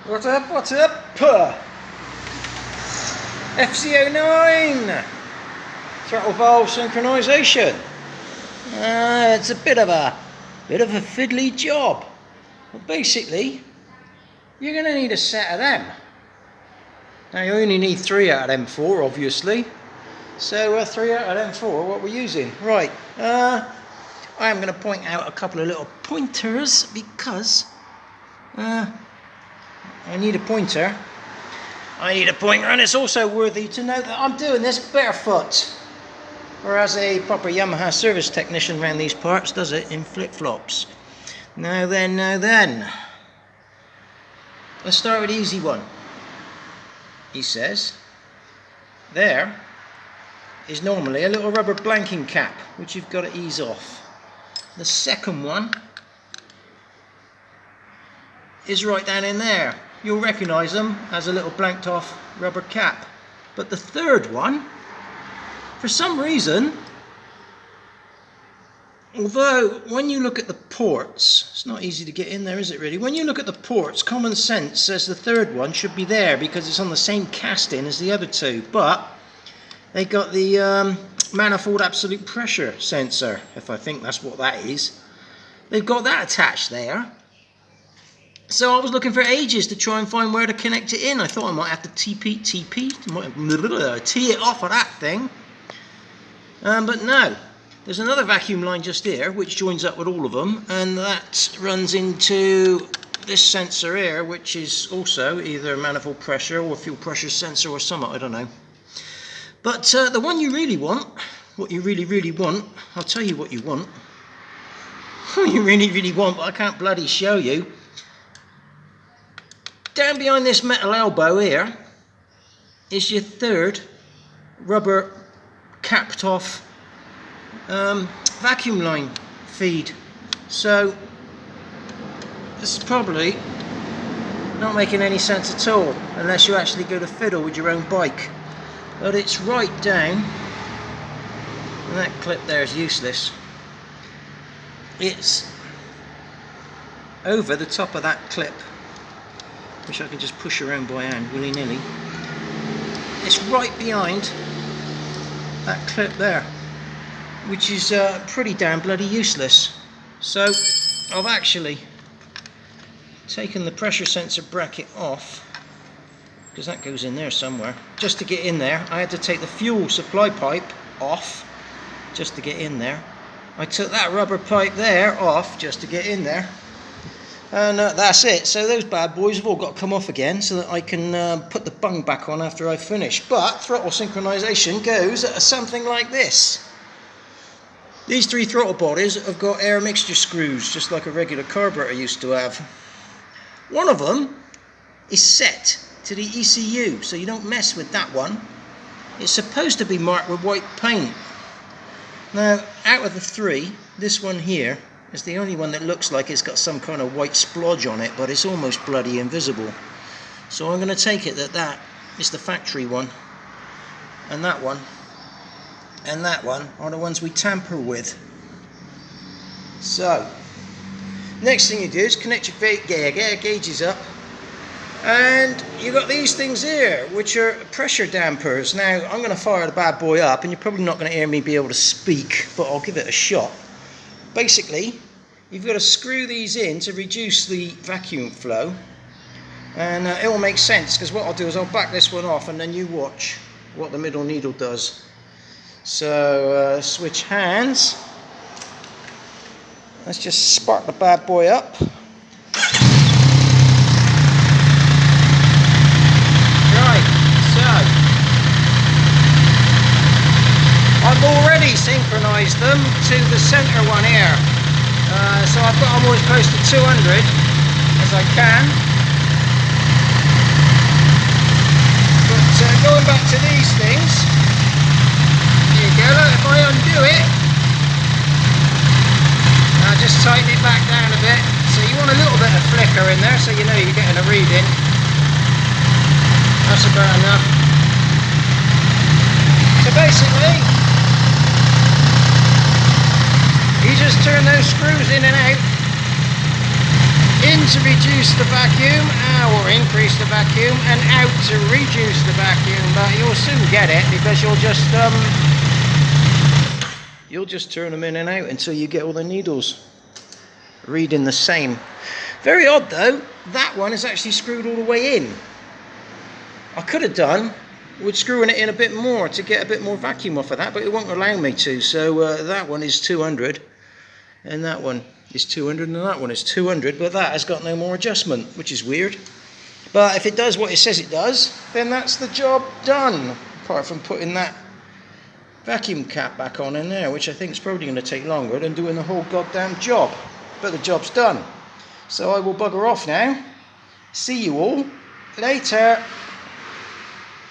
What's up, what's up? FZ09 throttle valve synchronization. It's a bit of a fiddly job. But basically, you're going to need a set of them. Now you only need 3 out of them 4, obviously. So 3 out of them 4, what we're using. Right, I am going to point out a couple of little pointers because I need a pointer. And it's also worthy to note that I'm doing this barefoot. Whereas a proper Yamaha service technician around these parts does it in flip-flops. Now then. Let's start with the easy one. He says, there is normally a little rubber blanking cap, which you've got to ease off. The second one is right down in there. You'll recognise them as a little blanked off rubber cap. But the third one, for some reason, although when you look at the ports, it's not easy to get in there, is it really? When you look at the ports, common sense says the third one should be there because it's on the same casting as the other two. But they got the manifold absolute pressure sensor, if I think that's what that is. They've got that attached there. So I was looking for ages to try and find where to connect it in. I thought I might have to tee it off of that thing. But no. There's another vacuum line just here, which joins up with all of them, and that runs into this sensor here, which is also either a manifold pressure or fuel pressure sensor or something, I don't know. But the one you really want, what you really want, I'll tell you what you want. What you really want, but I can't bloody show you. Down behind this metal elbow here is your third rubber capped off vacuum line feed. So this is probably not making any sense at all unless you actually go to fiddle with your own bike. But it's right down, and that clip there is useless. It's over the top of that clip, which I can just push around by hand willy-nilly. It's right behind that clip there, which is pretty damn bloody useless. So I've actually taken the pressure sensor bracket off, because that goes in there somewhere. Just to get in there, I had to take the fuel supply pipe off just to get in there. I took that rubber pipe there off just to get in there. And that's it. So those bad boys have all got to come off again so that I can put the bung back on after I finish. But throttle synchronization goes something like this. These 3 throttle bodies have got air mixture screws, just like a regular carburetor used to have. One of them is set to the ECU, so you don't mess with that one. It's supposed to be marked with white paint. Now, out of the 3, this one here is the only one that looks like it's got some kind of white splodge on it, but it's almost bloody invisible. So I'm going to take it that is the factory one, and that one are the ones we tamper with. So, next thing you do is connect your gauges up, and you've got these things here, which are pressure dampers. Now, I'm going to fire the bad boy up, and you're probably not going to hear me be able to speak, but I'll give it a shot. Basically, you've got to screw these in to reduce the vacuum flow, and it will make sense, because what I'll do is I'll back this one off and then you watch what the middle needle does. So switch hands. Let's just spark the bad boy up. Right, so I've already synchronized them to the center one here. So I've got them always close to 200 as I can. But going back to these things, there you go, look, if I undo it, I'll just tighten it back down a bit. So you want a little bit of flicker in there so you know you're getting a reading. That's about enough. So basically, you just turn those screws in and out In to reduce the vacuum, or increase the vacuum, and out to reduce the vacuum. But you'll soon get it, because you'll just turn them in and out until you get all the needles reading the same. Very odd though, that one is actually screwed all the way in. I could have done with screwing it in a bit more to get a bit more vacuum off of that, but it won't allow me to. So that one is 200, and that one is 200, and that one is 200, but that has got no more adjustment, which is weird. But if it does what it says it does, then that's the job done, apart from putting that vacuum cap back on in there, which I think is probably going to take longer than doing the whole goddamn job. But the job's done. So I will bugger off now. See you all later.